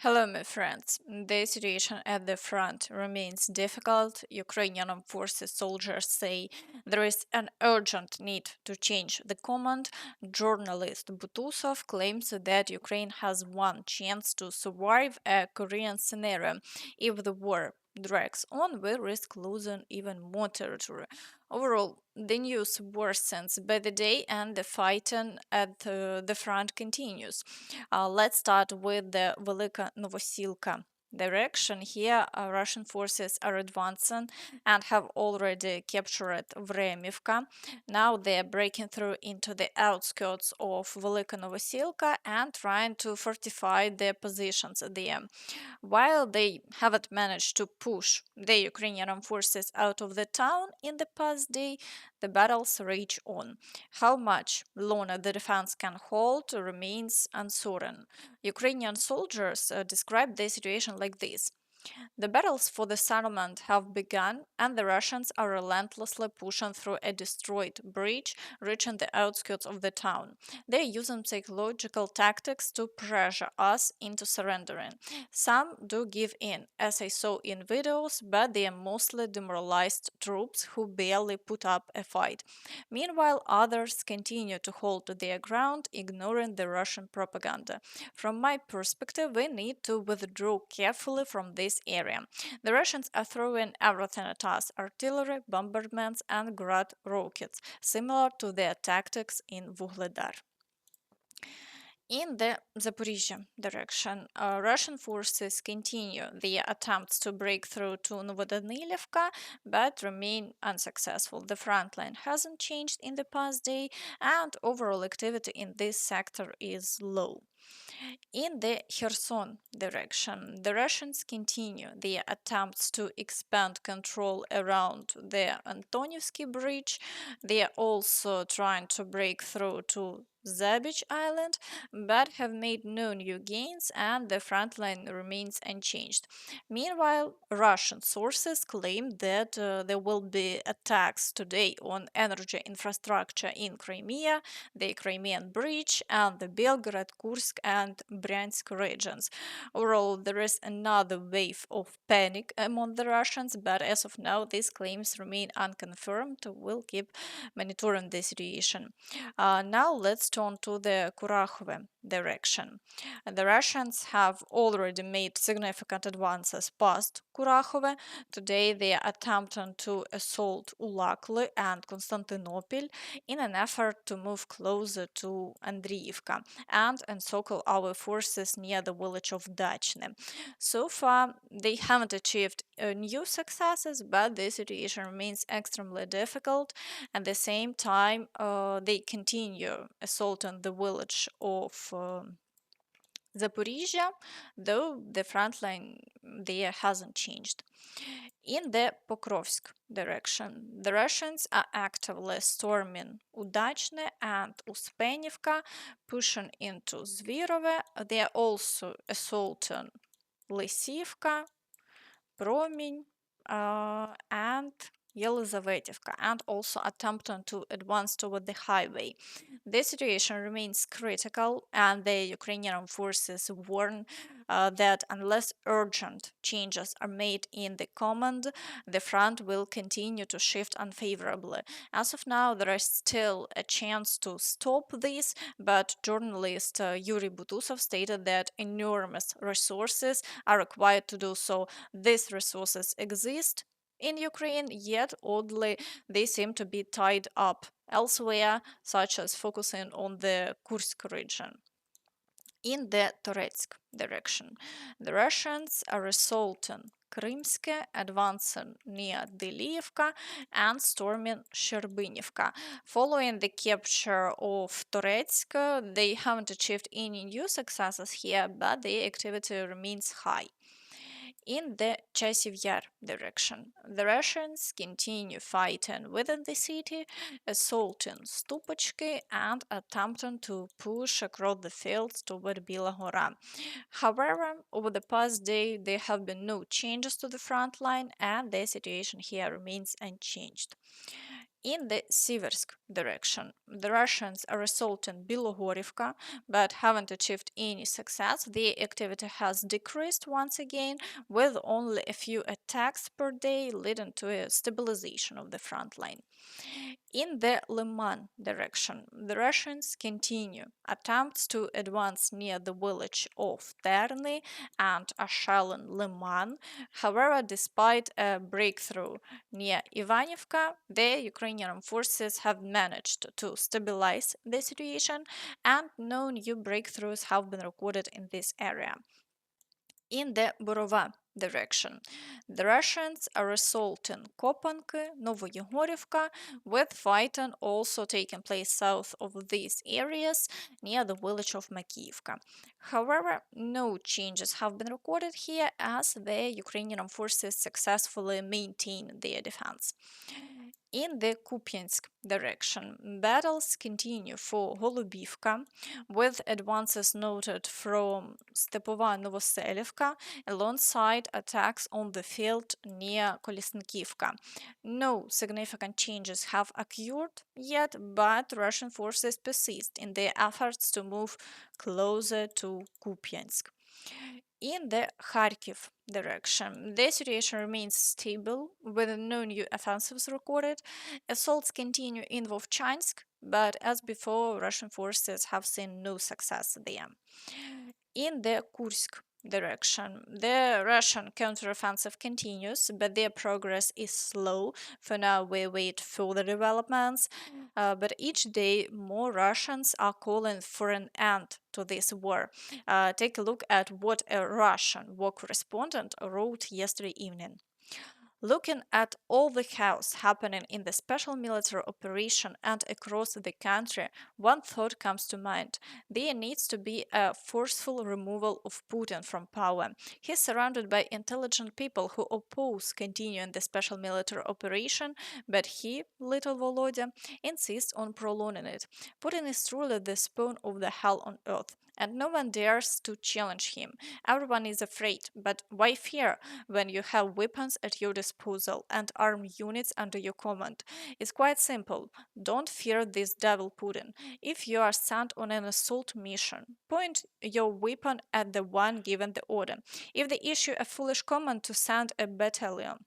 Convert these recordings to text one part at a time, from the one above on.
Hello, my friends. The situation at the front remains difficult. Ukrainian armed forces soldiers say there is an urgent need to change the command. Journalist Butusov claims that Ukraine has one chance to survive a Korean scenario. If the war drags on, we risk losing even more territory. Overall, the news worsens by the day and the fighting at the front continues. Let's start with the Velyka Novosilka direction. Here, Russian forces are advancing and have already captured Vremivka. Now they are breaking through into the outskirts of Velyka Novosilka and trying to fortify their positions there. While they haven't managed to push the Ukrainian armed forces out of the town in the past day, the battles rage on. How much longer the defense can hold remains uncertain. Ukrainian soldiers describe the situation like this. The battles for the settlement have begun, and the Russians are relentlessly pushing through a destroyed bridge, reaching the outskirts of the town. They are using psychological tactics to pressure us into surrendering. Some do give in, as I saw in videos, but they are mostly demoralized troops who barely put up a fight. Meanwhile, others continue to hold their ground, ignoring the Russian propaganda. From my perspective, we need to withdraw carefully from this area. The Russians are throwing everything at us: artillery, bombardments, and Grad rockets, similar to their tactics in Vuhledar. In the Zaporizhzhia direction, Russian forces continue their attempts to break through to Novodanilivka, but remain unsuccessful. The front line hasn't changed in the past day, and overall activity in this sector is low. In the Kherson direction, the Russians continue their attempts to expand control around the Antonivsky Bridge. They are also trying to break through to Zabich Island, but have made no new gains, and the front line remains unchanged. Meanwhile, Russian sources claim that there will be attacks today on energy infrastructure in Crimea, the Crimean Bridge, and the Belgorod, Kursk, and Bryansk regions. Overall, there is another wave of panic among the Russians, but as of now, these claims remain unconfirmed. We'll keep monitoring the situation. Now, let's turn to the Kurakhove direction. The Russians have already made significant advances past Kurakhove. Today, they are attempting to assault Ulakli and Constantinople in an effort to move closer to Andriivka and encircle our forces near the village of Dachne. So far, they haven't achieved new successes, but the situation remains extremely difficult. At the same time, they continue assaulting the village of Zaporizhzhia, though the front line there hasn't changed. In the Pokrovsk direction, the Russians are actively storming Udachne and Uspenivka, pushing into Zvirove. They are also assaulting Lysivka, Promень, and Yelizavetivka, and also attempting to advance toward the highway. The situation remains critical, and the Ukrainian forces warn that unless urgent changes are made in the command, the front will continue to shift unfavorably. As of now, there is still a chance to stop this, but journalist Yurii Butusov stated that enormous resources are required to do so. These resources exist in Ukraine, yet oddly they seem to be tied up elsewhere, such as focusing on the Kursk region. In the Toretsk direction, the Russians are assaulting Krymske, advancing near Delievka, and storming Sherbinivka. Following the capture of Toretsk, they haven't achieved any new successes here, but the activity remains high. In the Chasiv direction, the Russians continue fighting within the city, assaulting Stupachki and attempting to push across the fields toward Bilagora. However, over the past day, there have been no changes to the front line, and the situation here remains unchanged. In the Siversk direction, the Russians are assaulting Bilogorivka but haven't achieved any success. The activity has decreased once again, with only a few attacks per day, leading to a stabilization of the front line. In the Lyman direction, the Russians continue attempts to advance near the village of Terny and Ashelin Lyman. However, despite a breakthrough near Ivanivka, the Ukrainian forces have managed to stabilize the situation, and no new breakthroughs have been recorded in this area. In the Borova direction, the Russians are assaulting Kopanki, Novoyegorivka, with fighting also taking place south of these areas near the village of Makiivka. However, no changes have been recorded here as the Ukrainian forces successfully maintain their defense. In the Kupiansk direction, battles continue for Golubivka, with advances noted from Stepova Novoselivka alongside attacks on the field near Kolesnikivka. No significant changes have occurred yet, but Russian forces persist in their efforts to move closer to Kupiansk. In the Kharkiv direction, the situation remains stable with no new offensives recorded. Assaults continue in Vovchansk, but as before, Russian forces have seen no success there. In the Kursk direction, the Russian counteroffensive continues, but their progress is slow. For now, we await further developments. But each day, more Russians are calling for an end to this war. Take a look at what a Russian war correspondent wrote yesterday evening. Looking at all the chaos happening in the special military operation and across the country, one thought comes to mind. There needs to be a forceful removal of Putin from power. He's surrounded by intelligent people who oppose continuing the special military operation, but he, little Volodya, insists on prolonging it. Putin is truly the spawn of the hell on earth, and no one dares to challenge him. Everyone is afraid, but why fear when you have weapons at your disposal and armed units under your command? It's quite simple. Don't fear this devil Putin. If you are sent on an assault mission, point your weapon at the one given the order. If they issue a foolish command to send a battalion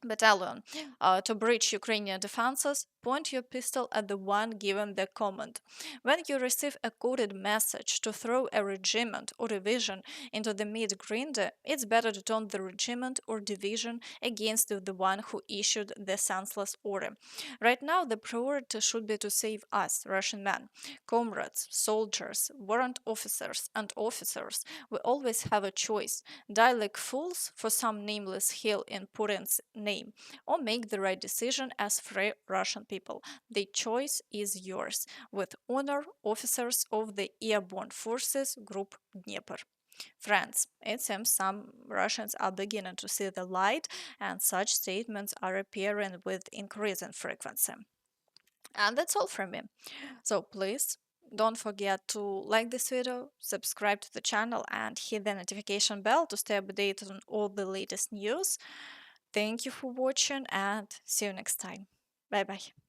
to breach Ukrainian defenses, point your pistol at the one given the command. When you receive a coded message to throw a regiment or division into the mid-grinder, it's better to turn the regiment or division against the one who issued the senseless order. Right now, the priority should be to save us, Russian men, comrades, soldiers, warrant officers, and officers. We always have a choice: die like fools for some nameless hill in Putin's name, or make the right decision as free Russian people. The choice is yours. With honor, officers of the Airborne Forces Group Dnieper. Friends, it seems some Russians are beginning to see the light, and such statements are appearing with increasing frequency. And that's all from me. So please don't forget to like this video, subscribe to the channel, and hit the notification bell to stay updated on all the latest news. Thank you for watching, and see you next time. Bye bye.